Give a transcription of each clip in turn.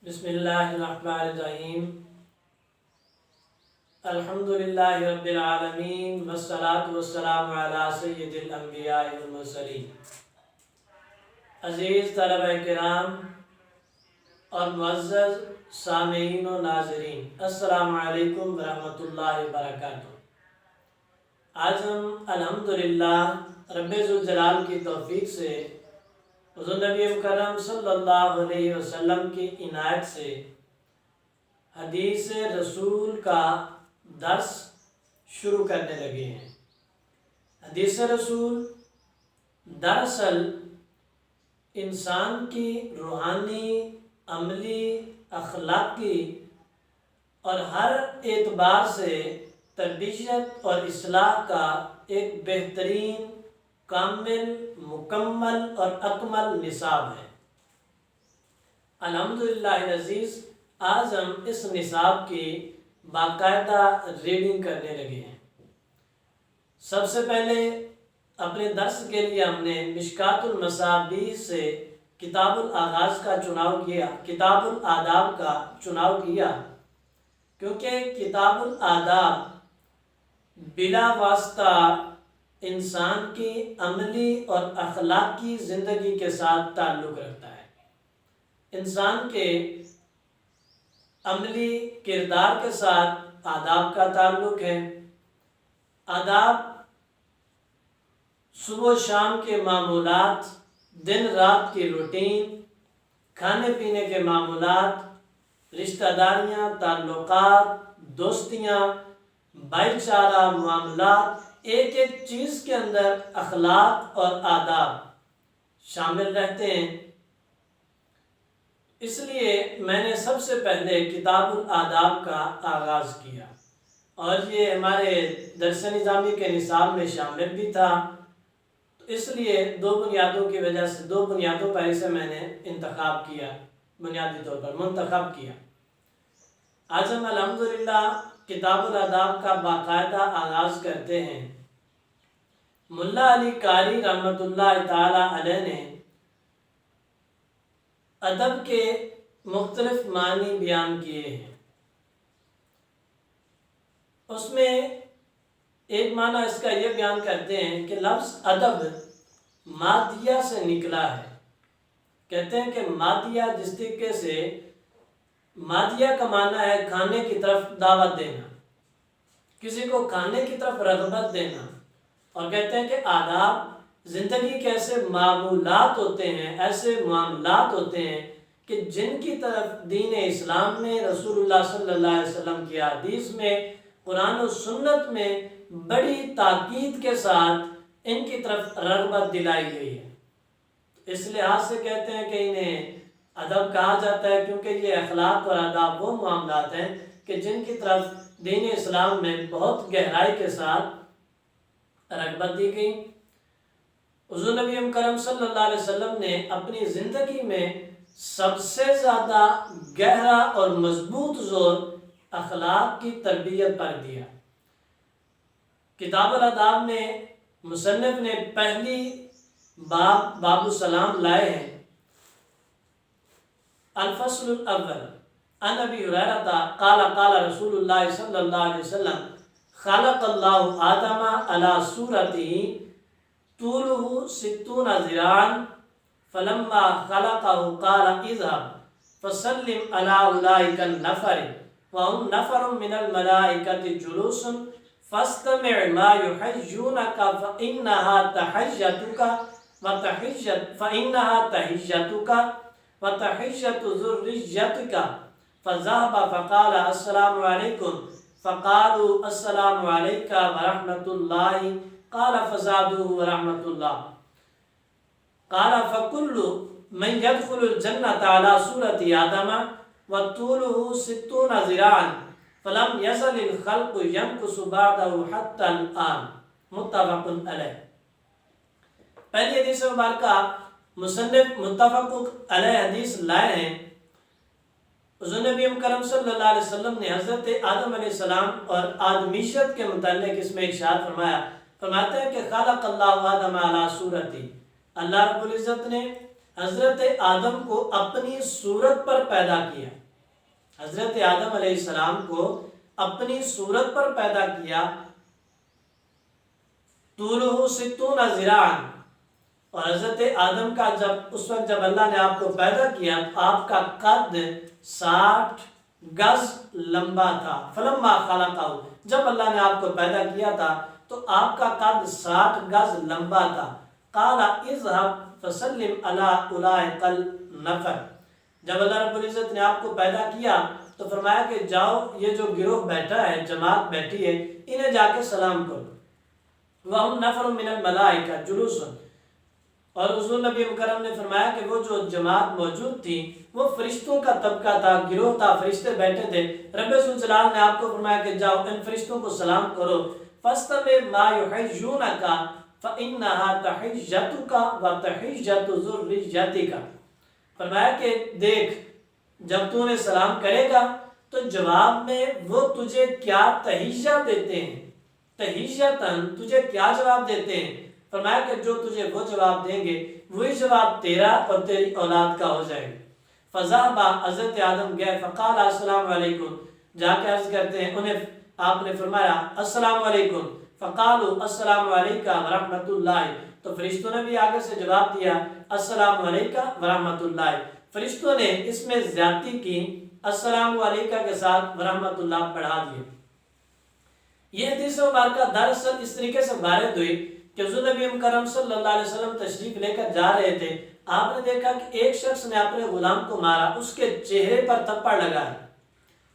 بسم اللہ الرحمن الرحیم الحمدللہ رب العالمین والصلاة والسلام علی سید الانبیاء والمرسلین۔ عزیز طلبہ کرام اور معزز سامعین و ناظرین، السلام علیکم ورحمۃ اللہ وبرکاتہ۔ آج ہم الحمدللہ رب ذوالجلال کی توفیق سے حضور نبی مکرم صلی اللہ علیہ وسلم کی عنایت سے حدیث رسول کا درس شروع کرنے لگے ہیں۔ حدیث رسول دراصل انسان کی روحانی، عملی، اخلاقی اور ہر اعتبار سے تربیت اور اصلاح کا ایک بہترین، کامل، مکمل اور اکمل نصاب ہے۔ الحمدللہ عزیز، آج ہم اس نصاب کی باقاعدہ ریڈنگ کرنے لگے ہیں۔ سب سے پہلے اپنے درس کے لیے ہم نے مشکات المصابیح سے کتاب الآغاز کا چناؤ کیا، کتاب الآداب کا چناؤ کیا، کیونکہ کتاب الآداب بلا واسطہ انسان کی عملی اور اخلاقی زندگی کے ساتھ تعلق رکھتا ہے۔ انسان کے عملی کردار کے ساتھ آداب کا تعلق ہے۔ آداب صبح و شام کے معمولات، دن رات کی روٹین، کھانے پینے کے معمولات، رشتہ داریاں، تعلقات، دوستیاں، بھائی چارہ معاملات، ایک ایک چیز کے اندر اخلاق اور آداب شامل رہتے ہیں۔ اس لیے میں نے سب سے پہلے کتاب الآداب کا آغاز کیا، اور یہ ہمارے درس نظامی کے نصاب میں شامل بھی تھا، تو اس لیے دو بنیادوں کی وجہ سے، دو بنیادوں پر اسے میں نے انتخاب کیا، بنیادی طور پر منتخب کیا۔ آج ہم الحمدللہ کتاب الآداب کا باقاعدہ آغاز کرتے ہیں۔ ملا علی قاری رحمۃ اللہ تعالی علیہ نے ادب کے مختلف معنی بیان کیے ہیں۔ اس میں ایک معنی اس کا یہ بیان کرتے ہیں کہ لفظ ادب مادیہ سے نکلا ہے۔ کہتے ہیں کہ مادیہ جس طریقے سے مادیہ کا معنی ہے کھانے کی طرف دعوت دینا، کسی کو کھانے کی طرف رغبت دینا، اور کہتے ہیں کہ آداب زندگی کے ایسے معمولات ہوتے ہیں، ایسے معاملات ہوتے ہیں کہ جن کی طرف دین اسلام میں، رسول اللہ صلی اللہ علیہ وسلم کی حدیث میں، قرآن و سنت میں بڑی تاکید کے ساتھ ان کی طرف رغبت دلائی گئی ہے۔ اس لحاظ سے کہتے ہیں کہ انہیں ادب کہا جاتا ہے، کیونکہ یہ اخلاق اور آداب وہ معاملات ہیں کہ جن کی طرف دین اسلام میں بہت گہرائی کے ساتھ رغبت دی گئی۔ حضور نبی مکرم صلی اللہ علیہ وسلم نے اپنی زندگی میں سب سے زیادہ گہرا اور مضبوط زور اخلاق کی تربیت پر دیا۔ کتاب الآداب میں مصنف نے پہلی باب السلام لائے ہیں۔ الفصل الاول عن ابی ہریرہ قال قال رسول اللہ صلی اللہ علیہ وسلم خلق اللہ آدم علی صورتہ طولہ 60 ذراعا فلما خلقہ قال اذهب فسلم علی اولئک النفر وهم نفر من الملائکۃ جلوس فاستمع ما يحجونك فإنها تحجتك وتحجة ذريتك فذهب فقال السلام علیکم فقالوا السلام علیک ورحمۃ اللہ قال فزادوه ورحمۃ اللہ قال فكل من يدخل الجنة على صورة آدم وطوله 60 ذراعا فلم يزل الخلق ينقص بعده حتى الآن متفق علیہ۔ پہلی حدیث مبارکہ مصنف متفق علیہ حدیث لائے ہیں۔ حضور نبی کرم صلی اللہ علیہ وسلم نے حضرت آدم علیہ السلام اور آدمیشت کے متعلق اس میں ارشاد فرماتے ہیں کہ خلق اللہ آدم علی صورتی، اللہ رب العزت نے حضرت آدم کو اپنی صورت پر پیدا کیا، حضرت آدم علیہ السلام کو اپنی صورت پر پیدا کیا، طولہ 60 ذراعا، اور حضرت آدم کا اس وقت جب اللہ نے آپ کو پیدا کیا آپ کا قد 60 گز لمبا تھا۔ فلما خلقہ، جب اللہ نے آپ کو پیدا کیا تھا تو آپ کا قد 60 گز لمبا تھا۔ قال اذهب فسلم علی اولئک النفر، جب اللہ رب العزت نے آپ کو پیدا کیا تو فرمایا کہ جاؤ یہ جو گروہ بیٹھا ہے، جماعت بیٹھی ہے، انہیں جا کے سلام کرو۔ وَهُمْ نَفَرٌ مِّنَ الْمَلَائِكَةِ جُلُوسٌ، اور حضور نبی مکرم نے فرمایا کہ وہ جو جماعت موجود تھی وہ فرشتوں کا طبقہ تھا، گروہ تھا، فرشتے بیٹھے تھے۔ رب ذوالجلال نے آپ کو فرمایا کہ جاؤ ان فرشتوں کو سلام کرو۔ فَاسْتَمِعْ مَا يُحِجُّونَكَ فَإِنَّهَا تَحِجَّتُكَ وَتَحِجَّتُ ذُرِّيَّتِكَ، فرمایا کہ دیکھ جب تو انہیں سلام کرے گا تو جواب میں وہ تجھے کیا تحیہ دیتے ہیں، تحیّتاً تجھے کیا جواب دیتے ہیں، فرمایا کہ جو تجھے وہ جواب دیں گے وہی جواب تیرا اور تیری اولاد کا ہو جائے گا۔ فذهب، حضرت آدم گئے، فقال السلام علیکم، جا کے عرض کرتے ہیں انہیں آپ نے فرمایا السلام علیکم، فقالوا السلام علیکم ورحمۃ اللہ، تو فرشتوں نے بھی آگے سے جواب دیا السلام علیکم ورحمۃ اللہ۔ فرشتوں نے اس میں زیادتی کی، السلام علیکم کے ساتھ ورحمۃ اللہ پڑھا دیے۔ یہ حدیث مبارکہ دراصل اس طریقے سے وارد ہوئی کہ حضور نبی مکرم صلی اللہ علیہ وسلم تشریف لے کر جا رہے تھے، آپ نے دیکھا کہ ایک شخص نے اپنے غلام کو مارا، اس کے چہرے پر تھپڑ لگایا۔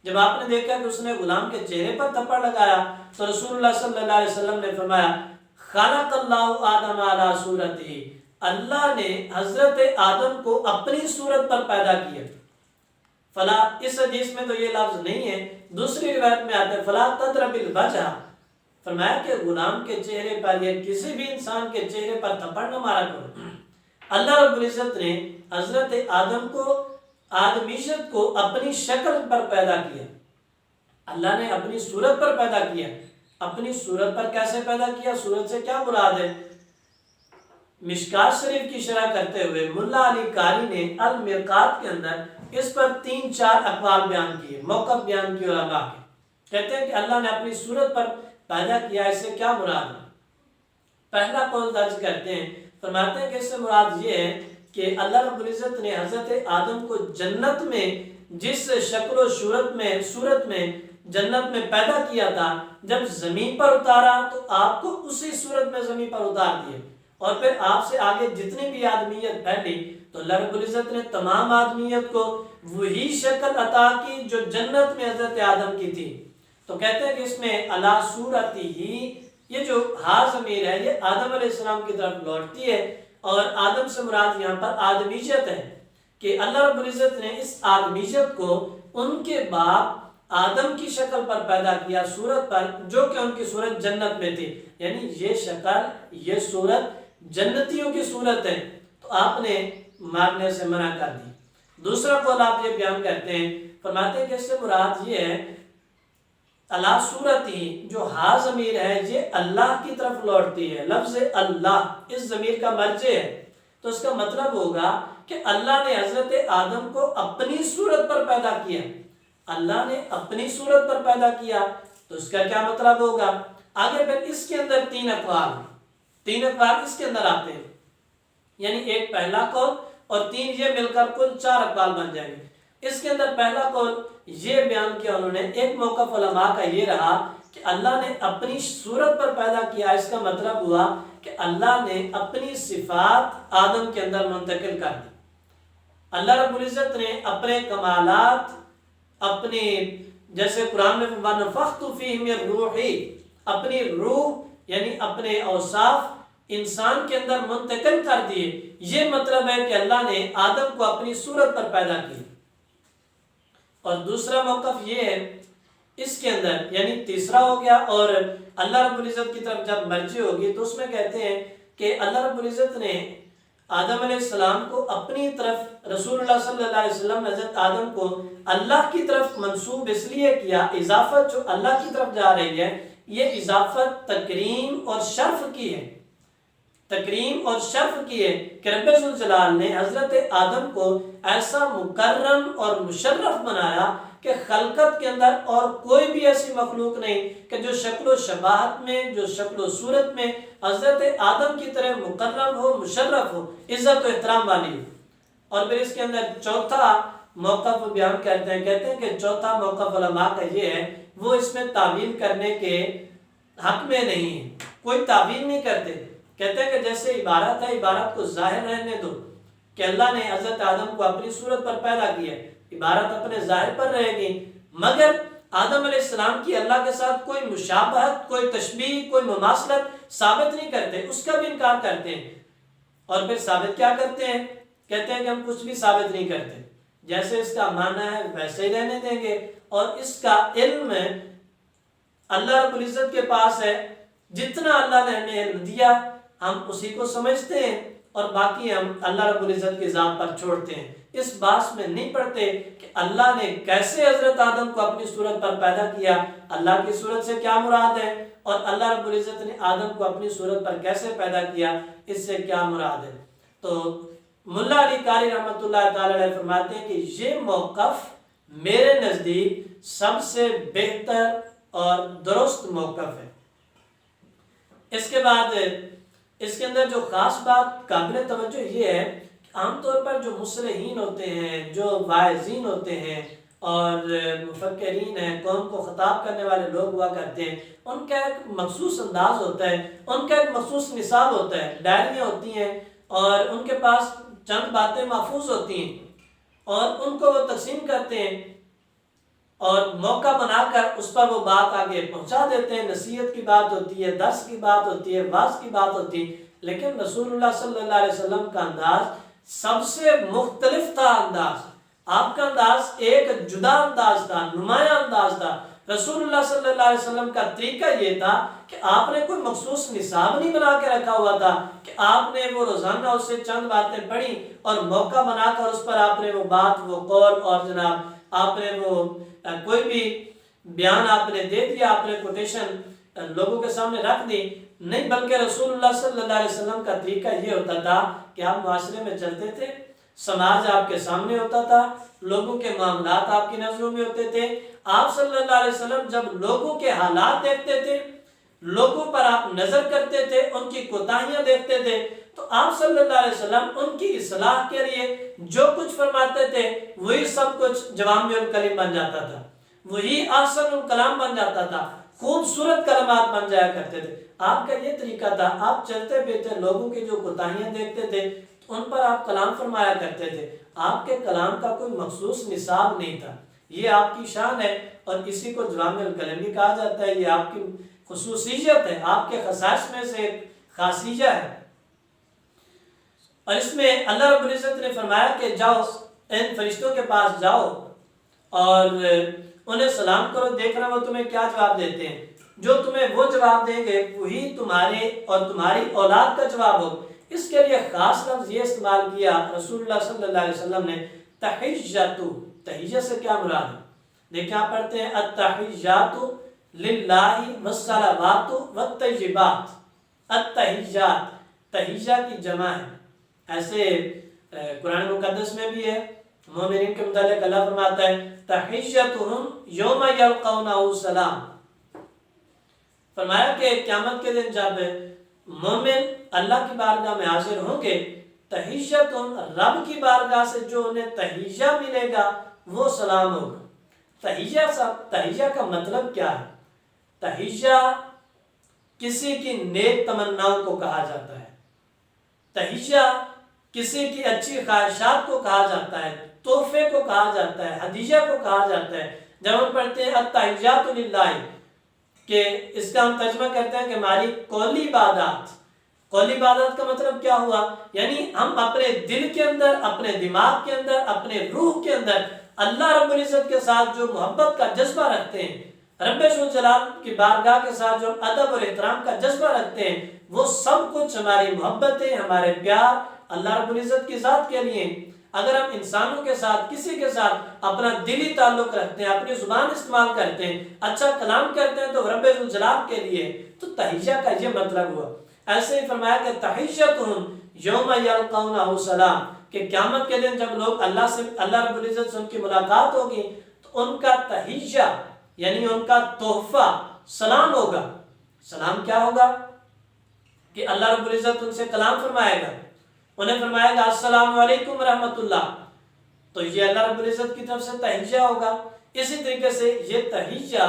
جب آپ نے دیکھا کہ اس نے غلام کے چہرے پر تھپڑ لگایا تو رسول اللہ صلی اللہ علیہ وسلم نے فرمایا خلق اللہ آدم علی صورتہ، اللہ نے حضرت آدم کو اپنی صورت پر پیدا کیا۔ فلا، اس حدیث میں تو یہ لفظ نہیں ہے، دوسری روایت میں آتا ہے فلا تضرب الوجہ، فرمایا کہ غلام کے چہرے پر یا کسی بھی انسان کے چہرے پر تھپڑ نہ مارا کرو۔ اللہ رب العزت نے حضرت آدم کو، آدمیشت کو اپنی شکل پر پیدا کیا، اللہ نے اپنی صورت پر پیدا کیا۔ اپنی صورت پر کیسے پیدا کیا؟ صورت سے کیا مراد ہے؟ مشکات شریف کی شرح کرتے ہوئے ملا علی قاری نے المرقات کے اندر اس پر 3-4 اقوال بیان کیے، موقف بیان کیے علماء کے۔ کہتے ہیں کہ اللہ نے اپنی صورت پر پیدا کیا، اس سے کیا مراد ہے؟ پہلا قول درج کرتے ہیں، فرماتے ہیں کہ اس سے مراد یہ ہے کہ اللہ رب العزت نے حضرت آدم کو جنت میں جس شکل و صورت میں جنت میں پیدا کیا تھا، جب زمین پر اتارا تو آپ کو اسی صورت میں زمین پر اتار دیا، اور پھر آپ سے آگے جتنی بھی آدمیت پھیلی تو اللہ رب العزت نے تمام آدمیت کو وہی شکل عطا کی جو جنت میں حضرت آدم کی تھی۔ تو کہتے ہیں کہ اس میں علی صورتی ہی، یہ جو ہا ضمیر ہے یہ آدم علیہ السلام کی طرف لوٹتی ہے، اور آدم سے مراد یہاں پر آدمیت ہے کہ اللہ رب العزت نے اس آدمیت کو ان کے باپ آدم کی شکل پر پیدا کیا، صورت پر، جو کہ ان کی صورت جنت میں تھی، یعنی یہ شکل، یہ صورت جنتیوں کی صورت ہے، تو آپ نے مارنے سے منع کر دی۔ دوسرا قول آپ یہ بیان کرتے ہیں، فرماتے ہیں کہ اس سے مراد یہ ہے اللہ صورت ہی، جو ہا ضمیر ہے یہ اللہ کی طرف لوٹتی ہے، لفظ اللہ اس ضمیر کا مرجع ہے، تو اس کا مطلب ہوگا کہ اللہ نے حضرت آدم کو اپنی صورت پر پیدا کیا، اللہ نے اپنی صورت پر پیدا کیا، تو اس کا کیا مطلب ہوگا؟ آگے پھر اس کے اندر 3 اقوال اس کے اندر آتے ہیں، یعنی ایک پہلا قول اور 3 یہ مل کر کل 4 اقوال بن جائیں گے۔ اس کے اندر پہلا قول یہ بیان کیا انہوں نے، ایک موقف علماء کا یہ رہا کہ اللہ نے اپنی صورت پر پیدا کیا، اس کا مطلب ہوا کہ اللہ نے اپنی صفات آدم کے اندر منتقل کر دی۔ اللہ رب العزت نے اپنے کمالات، اپنی، جیسے قرآن میں وَنَفَخْتُ فِيهِ مِن رُوحِي، اپنی روح یعنی اپنے اوصاف انسان کے اندر منتقل کر دیے، یہ مطلب ہے کہ اللہ نے آدم کو اپنی صورت پر پیدا کی۔ اور دوسرا موقف یہ ہے اس کے اندر، یعنی تیسرا ہو گیا، اور اللہ رب العزت کی طرف جب مرجع ہوگی تو اس میں کہتے ہیں کہ اللہ رب العزت نے آدم علیہ السلام کو اپنی طرف، رسول اللہ صلی اللہ علیہ وسلم نے حضرت آدم کو اللہ کی طرف منسوب اس لیے کیا، اضافت جو اللہ کی طرف جا رہی ہے یہ اضافت تکریم اور شرف کی ہے، تکریم اور شرف کیے کہ رب ذوالجلال نے حضرت آدم کو ایسا مکرم اور مشرف بنایا کہ خلقت کے اندر اور کوئی بھی ایسی مخلوق نہیں کہ جو شکل و شباہت میں، جو شکل و صورت میں حضرت آدم کی طرح مکرم ہو، مشرف ہو، عزت و احترام والی ہو۔ اور پھر اس کے اندر چوتھا موقف بیان کرتے ہیں کہ چوتھا موقف علماء کا یہ ہے، وہ اس میں تعویل کرنے کے حق میں نہیں ہے، کوئی تعویل نہیں کرتے، کہتے ہیں کہ جیسے عبارت ہے، عبارت کو ظاہر رہنے دو کہ اللہ نے حضرت آدم کو اپنی صورت پر پیدا کیا، عبارت اپنے ظاہر پر رہے گی، مگر آدم علیہ السلام کی اللہ کے ساتھ کوئی مشابہت، کوئی تشبیہ، کوئی مماثلت ثابت نہیں کرتے، اس کا بھی انکار کرتے ہیں۔ اور پھر ثابت کیا کرتے ہیں؟ کہتے ہیں کہ ہم کچھ بھی ثابت نہیں کرتے، جیسے اس کا معنی ہے ویسے ہی رہنے دیں گے، اور اس کا علم اللہ رب العزت کے پاس ہے، جتنا اللہ نے ہمیں علم دیا ہم اسی کو سمجھتے ہیں، اور باقی ہم اللہ رب العزت کی ذات پر چھوڑتے ہیں، اس بات میں نہیں پڑھتے کہ اللہ نے کیسے حضرت آدم کو اپنی صورت پر پیدا کیا، اللہ کی صورت سے کیا مراد ہے، اور اللہ رب العزت نے آدم کو اپنی صورت پر کیسے پیدا کیا، اس سے کیا مراد ہے۔ تو ملا علی قاری رحمۃ اللہ تعالی علیہ فرماتے ہیں کہ یہ موقف میرے نزدیک سب سے بہتر اور درست موقف ہے۔ اس کے بعد اس کے اندر جو خاص بات قابل توجہ یہ ہے کہ عام طور پر جو مصلحین ہوتے ہیں، جو واعظین ہوتے ہیں اور مفکرین ہیں، قوم کو خطاب کرنے والے لوگ ہوا کرتے ہیں، ان کا ایک مخصوص انداز ہوتا ہے، ان کا ایک مخصوص نصاب ہوتا ہے، ڈائریاں ہوتی ہیں اور ان کے پاس چند باتیں محفوظ ہوتی ہیں اور ان کو وہ تقسیم کرتے ہیں اور موقع بنا کر اس پر وہ بات آگے پہنچا دیتے ہیں۔ نصیحت کی بات ہوتی ہے، درس کی بات ہوتی ہے، واعظ کی بات ہوتی ہے، لیکن رسول اللہ صلی اللہ علیہ وسلم کا انداز سب سے مختلف تھا۔ انداز آپ کا انداز ایک جدا انداز تھا، نمایاں انداز تھا۔ رسول اللہ صلی اللہ علیہ وسلم کا طریقہ یہ تھا کہ آپ نے کوئی مخصوص نصاب نہیں بنا کے رکھا ہوا تھا کہ آپ نے وہ روزانہ اس سے چند باتیں پڑھی اور موقع بنا کر اس پر آپ نے وہ بات، وہ قول اور جناب آپ نے وہ کوئی بھی بیان آپ نے دے دیا، آپ نے کوٹیشن لوگوں کے سامنے رکھ دی، نہیں، بلکہ رسول اللہ صلی اللہ علیہ وسلم کا طریقہ یہ ہوتا تھا کہ آپ معاشرے میں چلتے تھے، سماج آپ کے سامنے ہوتا تھا، لوگوں کے معاملات آپ کی نظروں میں ہوتے تھے، آپ صلی اللہ علیہ وسلم جب لوگوں کے حالات دیکھتے تھے، لوگوں پر آپ نظر کرتے تھے، ان کی کوتاہیاں دیکھتے تھے، تو آپ صلی اللہ علیہ وسلم ان کی اصلاح کے لیے جو کچھ فرماتے تھے وہی سب کچھ جوامع الکلم بن جاتا تھا، وہی احسن الکلام بن جاتا تھا، خوبصورت کلمات بن جایا کرتے تھے۔ آپ کا یہ طریقہ تھا، آپ چلتے پھرتے لوگوں کی جو کوتاہیاں دیکھتے تھے ان پر آپ کلام فرمایا کرتے تھے، آپ کے کلام کا کوئی مخصوص نصاب نہیں تھا، یہ آپ کی شان ہے اور اسی کو جوامع الکلم بھی کہا جاتا ہے، یہ آپ کی خصوصیت ہے، آپ کے خصائص میں سے ایک خاصیہ ہے۔ اور اس میں اللہ رب العزت نے فرمایا کہ جاؤ ان فرشتوں کے پاس جاؤ اور انہیں سلام کرو، دیکھنا وہ تمہیں کیا جواب دیتے ہیں، جو تمہیں وہ جواب دیں گے وہی تمہارے اور تمہاری اولاد کا جواب ہو۔ اس کے لیے خاص لفظ یہ استعمال کیا رسول اللہ صلی اللہ علیہ وسلم نے، تحیّۃ۔ تحیّۃ سے کیا مراد ہے؟ دیکھیں آپ پڑھتے ہیں التحیّات للہ والصلوات والطیبات، التحیّات تحیّہ کی جمع ہے، ایسے قرآن مقدس میں بھی ہے۔ مومنین کے متعلق اللہ فرماتا ہے تحیّتہم یوم یلقونہ سلام، فرمایا کہ قیامت کے دن جب مومن اللہ کی بارگاہ میں حاضر ہوں گے، تحیّتہم رب کی بارگاہ سے جو انہیں تحیّہ ملے گا وہ سلام ہوگا۔ تحیّہ کا مطلب کیا ہے؟ تحیّہ کسی کی نیک تمناؤں کو کہا جاتا ہے، تحیّہ کسی کی اچھی خواہشات کو کہا جاتا ہے، تحفے کو کہا جاتا ہے، ہدیہ کو کہا جاتا ہے۔ جب ہم پڑھتے ہیں التحیّات للہ کہ اس کا ہم ترجمہ کرتے ہیں کہ ہماری قولی عبادات، قولی عبادت کا مطلب کیا ہوا؟ یعنی ہم اپنے دل کے اندر، اپنے دماغ کے اندر، اپنے روح کے اندر اللہ رب العزت کے ساتھ جو محبت کا جذبہ رکھتے ہیں، رب ذوالجلال کی بارگاہ کے ساتھ جو ادب اور احترام کا جذبہ رکھتے ہیں، وہ سب کچھ ہماری محبتیں، ہمارے پیار اللہ رب العزت کی ذات کے لیے۔ اگر ہم انسانوں کے ساتھ، کسی کے ساتھ اپنا دلی تعلق رکھتے ہیں، اپنی زبان استعمال کرتے ہیں، اچھا کلام کرتے ہیں تو رب ذوالجلال کے لیے، تو تحیّہ کا یہ مطلب ہوا۔ ایسے ہی فرمایا کہ تحیّتہم یوم یلقونہ سلام، کہ قیامت کے دن جب لوگ اللہ رب العزت سے ان کی ملاقات ہوگی تو ان کا تحیّہ یعنی ان کا تحفہ سلام ہوگا۔ سلام کیا ہوگا؟ کہ اللہ رب العزت ان سے کلام فرمائے گا، انہیں فرمائے گا السلام علیکم ورحمۃ اللہ، تو یہ اللہ رب العزت کی طرف سے تحیّہ ہوگا۔ اسی طریقے سے یہ تحیّہ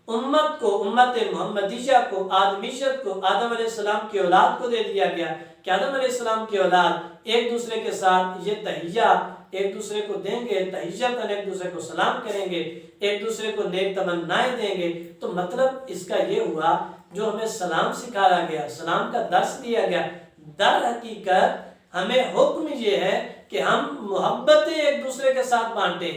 امت کو، امت محمدیہ کو، آدمیشت کو، آدم علیہ السلام کی اولاد کو دے دیا گیا کہ آدم علیہ السلام کی اولاد ایک دوسرے کے ساتھ یہ تحیّہ ایک دوسرے کو دیں گے، تحیّتاً ایک دوسرے کو سلام کریں گے، ایک دوسرے کو نیک تمنائیں دیں گے۔ تو مطلب اس کا یہ ہوا جو ہمیں سلام سکھایا گیا، سلام کا درس دیا گیا، در حقیقت ہمیں حکم یہ ہے کہ ہم محبتیں ایک دوسرے کے ساتھ بانٹیں،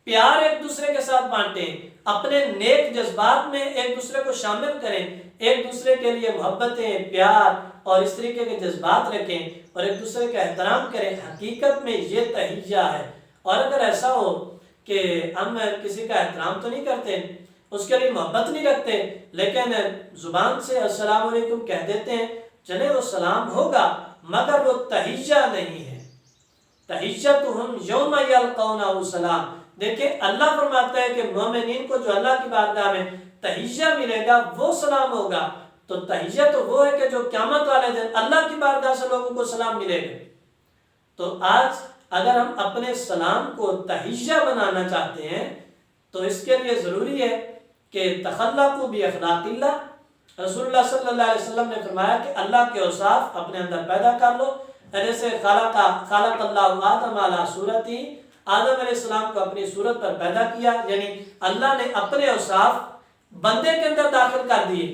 پیار ایک دوسرے کے ساتھ بانٹیں، اپنے نیک جذبات میں ایک دوسرے کو شامل کریں، ایک دوسرے کے لیے محبتیں، پیار اور اس طریقے کے جذبات رکھیں اور ایک دوسرے کا احترام کریں۔ حقیقت میں یہ تحیّہ ہے۔ اور اگر ایسا ہو کہ ہم کسی کا احترام تو نہیں کرتے، اس کے لیے محبت نہیں رکھتے، لیکن زبان سے السلام علیکم کہہ دیتے ہیں، چلے وہ سلام ہوگا مگر وہ تحیّہ نہیں ہے۔ تحیّتہم یوم یلقونہ سلام۔ دیکھیں اللہ فرماتا ہے کہ مومنین کو جو اللہ کی بارگاہ میں تحیّہ ملے گا وہ سلام ہوگا۔ تو تحیّہ تو وہ ہے کہ جو قیامت والے دن اللہ کی بارگاہ سے لوگوں کو سلام ملے گا۔ تو آج اگر ہم اپنے سلام کو تحیّہ بنانا چاہتے ہیں تو اس کے لیے ضروری ہے کہ تخلقوا باخلاق اللہ۔ رسول اللہ صلی اللہ علیہ وسلم نے فرمایا کہ اللہ کے اوصاف اپنے اندر پیدا کر لو، جیسے خلق اللہ آدم علی صورتہ، آدم علیہ السلام کو اپنی صورت پر پیدا کیا، یعنی اللہ نے اپنے اوصاف بندے کے اندر داخل کر دیے۔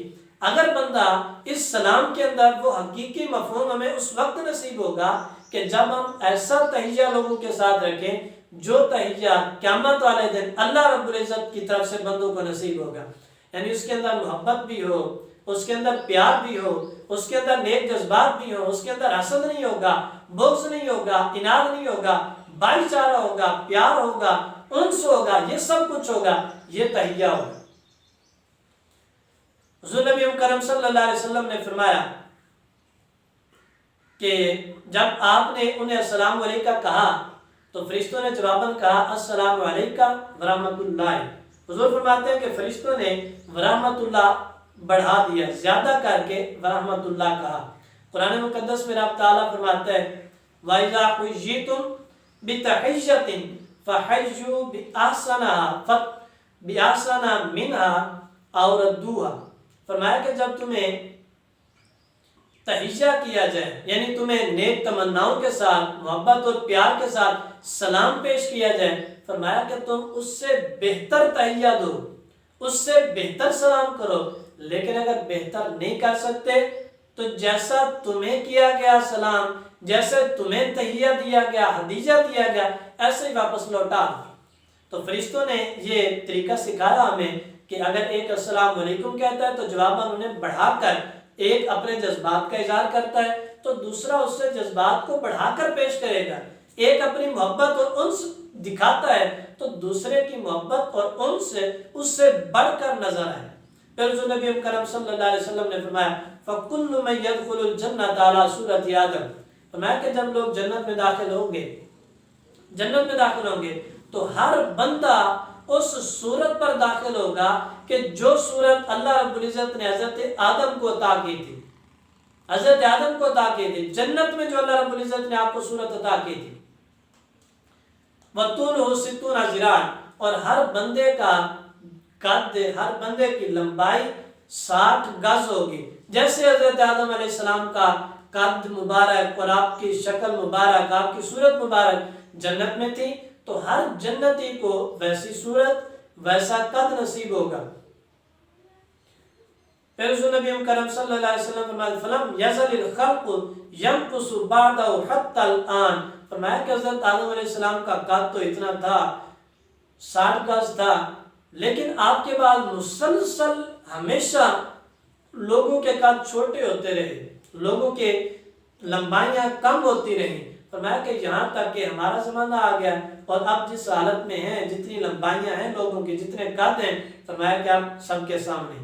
اگر بندہ اس سلام کے اندر وہ حقیقی مفہوم ہمیں اس وقت نصیب ہوگا کہ جب ہم ایسا تحیّہ لوگوں کے ساتھ رکھیں جو تحیّہ قیامت والے دن اللہ رب العزت کی طرف سے بندوں کو نصیب ہوگا، یعنی اس کے اندر محبت بھی ہو، اس کے اندر پیار بھی ہو، اس کے اندر نیک جذبات بھی ہو، اس کے اندر حسد نہیں ہوگا، بغض نہیں ہوگا، اناد نہیں ہوگا، بھائی چارہ ہوگا، پیار ہوگا، انس ہوگا، یہ سب کچھ ہوگا، یہ تحیّہ ہوگا۔ حضور نبی کرم صلی اللہ علیہ وسلم نے فرمایا کہ جب آپ نے انہیں السلام علیکہ کہا تو فرشتوں نے جواباً کہا السلام علیکہ ورحمۃ اللہ۔ حضور فرماتے ہیں کہ فرشتوں نے ورحمۃ اللہ بڑھا دیا، زیادہ کر کے ورحمۃ اللہ کہا۔ قرآن مقدس میں رب تعالیٰ فرماتا ہے وَإِذَا حُيِّيتُم بِتَحِيَّةٍ فَحَيُّوا بِأَحْسَنَ مِنْهَا أَوْ رُدُّوهَا۔ فرمایا کہ جب تمہیں تحیّہ کیا جائے، یعنی تمہیں نیک تمناؤں کے ساتھ، محبت اور پیار کے ساتھ سلام پیش کیا جائے، فرمایا کہ تم اس سے بہتر تحیّہ دو، اس سے بہتر سلام کرو۔ لیکن اگر بہتر نہیں کر سکتے تو جیسا تمہیں کیا گیا سلام، جیسے تمہیں تحیّہ دیا گیا، ہدیہ دیا گیا، ایسے ہی واپس لوٹا دو۔ تو فرشتوں نے یہ طریقہ سکھایا ہمیں کہ اگر ایک السلام علیکم کہتا ہے تو جواباً انہیں بڑھا کر ایک اپنے جذبات کا اظہار کرتا ہے تو دوسرا اس سے جذبات کو بڑھا کر پیش کرے گا۔ ایک اپنی محبت اور انس دکھاتا ہے تو دوسرے کی محبت اور انس اس سے بڑھ کر نظر آئے۔ پھر حضور نبی کرم صلی اللہ علیہ وسلم نے فرمایا فَكُلُّ مَن يَدْخُلُ الْجَنَّةَ عَلَى صُورَةِ آدم۔ فرمایا کہ جب لوگ جنت میں داخل ہوں گے تو ہر بندہ اس صورت پر داخل ہوگا کہ جو صورت اللہ رب العزت نے حضرت آدم کو عطا کی تھی، حضرت آدم کو عطا کی تھی جنت میں، جو اللہ رب العزت نے آپ کو صورت عطا کی تھی۔ وَطُولُهُ 60 ذراع، اور ہر بندے کا قد، ہر بندے کی لمبائی 60 گز ہوگی۔ جیسے حضرت آدم علیہ السلام کا قد مبارک اور آپ کی شکل مبارک، آپ کی صورت مبارک جنت میں تھی، تو ہر جنتی کو ویسی صورت، ویسا قد نصیب ہوگا۔ پھر حضور نبی کرم صلی اللہ علیہ وسلم فرمایا فَلَمْ يَزَلِ الْخَلْقُ يَنْقُصُ بَعْدَهُ حَتَّى الْآنَ۔ فرمایا کہ حضرت آدم علیہ السلام کا قد تو اتنا تھا، 60 گز تھا، لیکن آپ کے بعد مسلسل ہمیشہ لوگوں کے قد چھوٹے ہوتے رہے، لوگوں کے لمبائیاں کم ہوتی رہیں۔ فرمایا کہ یہاں تک کہ ہمارا زمانہ آ گیا اور اب جس حالت میں ہیں، جتنی لمبائیاں ہیں لوگوں کی، جتنے قد ہیں، فرمایا کہ اب سب کے سامنے۔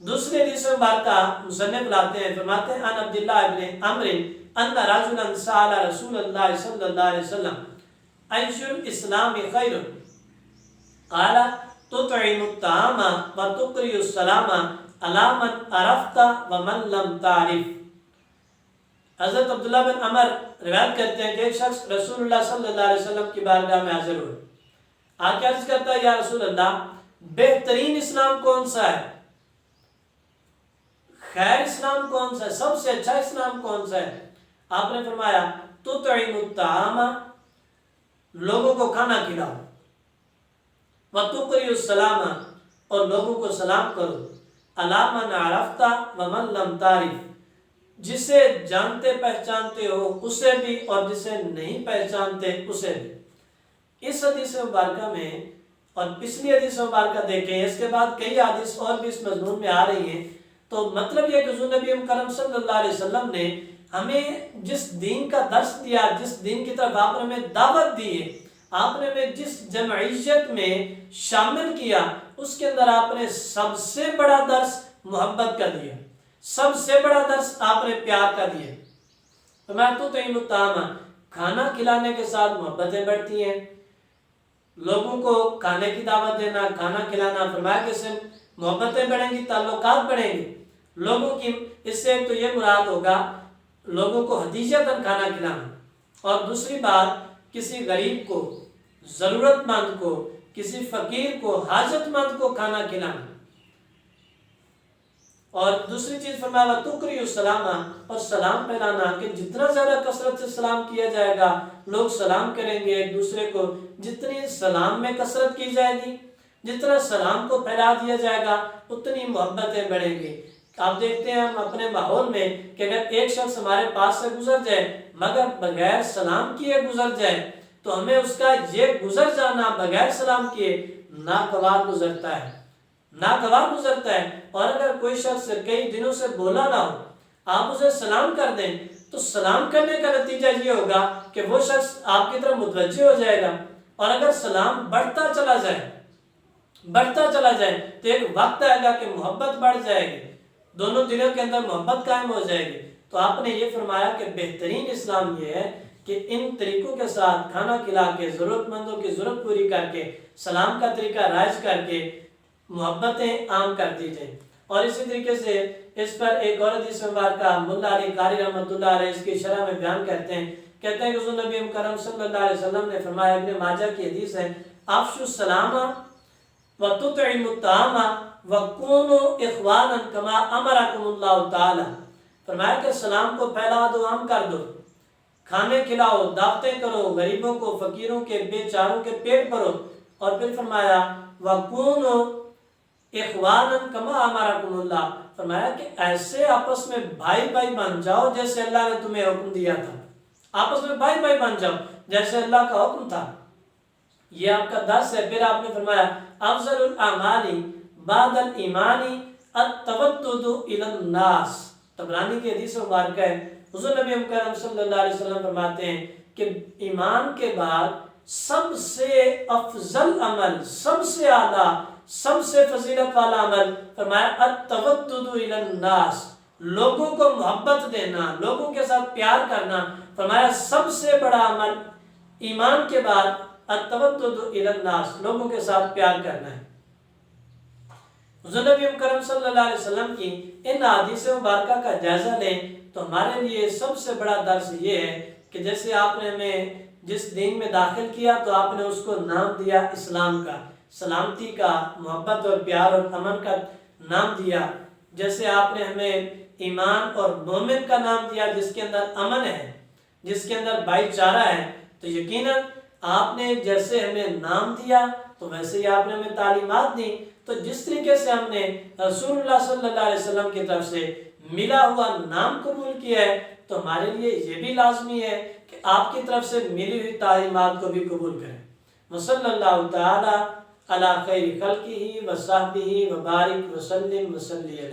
دوسرے حدیث مبارکہ مصنف لاتے ہیں، فرماتے ہیں ان عبداللہ ابن عمرو ان رجلا سأل رسول اللہ صلی اللہ علیہ وسلم ایش الاسلام خیر قال تطعم الطعام وتقرئ السلام علی من عرفت ومن لم تعرف۔ حضرت عبداللہ بن عمر روایت کرتے ہیں کہ ایک شخص رسول اللہ صلی اللہ علیہ وسلم کی بارگاہ میں حاضر ہوئے، آ کے عرض کرتا ہے یا رسول اللہ بہترین اسلام کون سا ہے، خیر اسلام کون سا ہے، سب سے اچھا اسلام کون سا ہے؟ آپ نے فرمایا تطعم الطعام، لوگوں کو کھانا کھلاؤ، وتقرئ السلام، اور لوگوں کو سلام کرو، علی من عرفت ومن لم تعرف، جسے جانتے پہچانتے ہو اسے بھی اور جسے نہیں پہچانتے اسے بھی۔ اس حدیث مبارکہ میں اور پچھلی حدیث مبارکہ دیکھیں، اس کے بعد کئی حدیث اور بھی اس مضمون میں آ رہی ہیں، تو مطلب یہ کہ حضور نبی کرم صلی اللہ علیہ وسلم نے ہمیں جس دین کا درس دیا، جس دین کی طرف آپ نے ہمیں دعوت دی ہے، آپ نے ہمیں جس جمعیت میں شامل کیا، اس کے اندر آپ نے سب سے بڑا درس محبت کا دیا، سب سے بڑا درس آپ نے پیار کا دیا۔ فرمایا تطعم الطعام، کھانا کھلانے کے ساتھ محبتیں بڑھتی ہیں، لوگوں کو کھانے کی دعوت دینا، کھانا کھلانا، فرمایا کہ سے محبتیں بڑھیں گی، تعلقات بڑھیں گے لوگوں کی۔ اس سے تو یہ مراد ہوگا لوگوں کو ہدیۃً کھانا کھلانا، اور دوسری بات کسی غریب کو، ضرورت مند کو، کسی فقیر کو، حاجت مند کو کھانا کھلانا۔ اور دوسری چیز فرمایا تقرئ السلام، اور سلام پھیلانا، کہ جتنا زیادہ کثرت سے سلام کیا جائے گا، لوگ سلام کریں گے ایک دوسرے کو، جتنی سلام میں کثرت کی جائے گی، جتنا سلام کو پھیلا دیا جائے گا، اتنی محبتیں بڑھیں گی۔ آپ دیکھتے ہیں ہم اپنے ماحول میں کہ اگر ایک شخص ہمارے پاس سے گزر جائے مگر بغیر سلام کیے گزر جائے تو ہمیں اس کا یہ گزر جانا بغیر سلام کیے ناگوار گزرتا ہے، ناگوار گزرتا ہے۔ اور اگر کوئی شخص کئی دنوں سے بولا نہ ہو، آپ اسے سلام کر دیں تو سلام کرنے کا نتیجہ یہ ہوگا کہ وہ شخص آپ کی طرف متوجہ ہو جائے گا، اور اگر سلام بڑھتا چلا جائے تو ایک وقت آئے گا کہ محبت بڑھ جائے گی، دونوں دلوں کے اندر محبت قائم ہو جائے گی۔ تو آپ نے یہ فرمایا کہ بہترین اسلام یہ ہے کہ ان طریقوں کے ساتھ کھانا کھلا کے، ضرورت مندوں کی ضرورت پوری کر کے، سلام کا طریقہ رائج کر کے محبتیں عام کر دی جائیں۔ اور اسی طریقے سے اس پر ایک اور حدیث مبارکہ ملا علی قاری رحمۃ اللہ علیہ اس کی شرح میں بیان کرتے ہیں کہ حضور نبی کرم صلی اللہ علیہ وسلم نے فرمایا، ابن ماجہ کی حدیث ہے، افشوا السلام وتطعموا الطعام وکونوا اخوانا کما امرکم اللہ تعالی۔ فرمایا کہ سلام کو پھیلا دو، عام کر دو، کھانے کھلاؤ، دعوتیں کرو، غریبوں کو، فقیروں کے، بے چاروں کے پیٹ بھرو، اور پھر فرمایا وکونوا اخوانا کما امرکم اللہ، فرمایا کہ ایسے آپس میں بھائی بھائی بن جاؤ جیسے اللہ نے تمہیں حکم دیا تھا، آپس میں بھائی بھائی بن جاؤ جیسے اللہ کا حکم تھا۔ یہ آپ کا درس ہے۔ پھر آپ نے فرمایا افضل الاعمال بعد الایمان التودد الی الناس، طبرانی کی حدیث مبارکہ ہے، حضور نبی کرم صلی اللہ علیہ وسلم فرماتے ہیں کہ ایمان کے بعد سب سے افضل عمل، سب سے اعلیٰ، سب سے فضیلت والا عمل، فرمایا التودد الی الناس، لوگوں کو محبت دینا، لوگوں کے ساتھ پیار کرنا، فرمایا سب سے بڑا عمل ایمان کے بعد التودد الی الناس، لوگوں کے ساتھ پیار کرنا ہے۔ حضور نبی کرم صلی اللہ علیہ وسلم کی ان حدیث مبارکہ کا جائزہ لیں تو ہمارے لیے سب سے بڑا درس یہ ہے کہ جیسے آپ نے ہمیں جس دین میں داخل کیا تو آپ نے اس کو نام دیا اسلام کا، سلامتی کا، محبت اور پیار اور امن کا نام دیا، جیسے آپ نے ہمیں ایمان اور مومن کا نام دیا جس کے اندر امن ہے، جس کے اندر بھائی چارہ ہے، تو یقیناً آپ نے جیسے ہمیں نام دیا تو ویسے ہی آپ نے ہمیں تعلیمات دی۔ تو جس طریقے سے ہم نے رسول اللہ صلی اللہ علیہ وسلم کی طرف سے ملا ہوا نام قبول کیا ہے تو ہمارے لیے یہ بھی لازمی ہے کہ آپ کی طرف سے ملی ہوئی تعلیمات کو بھی قبول کریں۔ وصلی اللہ تعالی علی خیر خلقہ وصحبہ وبارک وسلم وصلی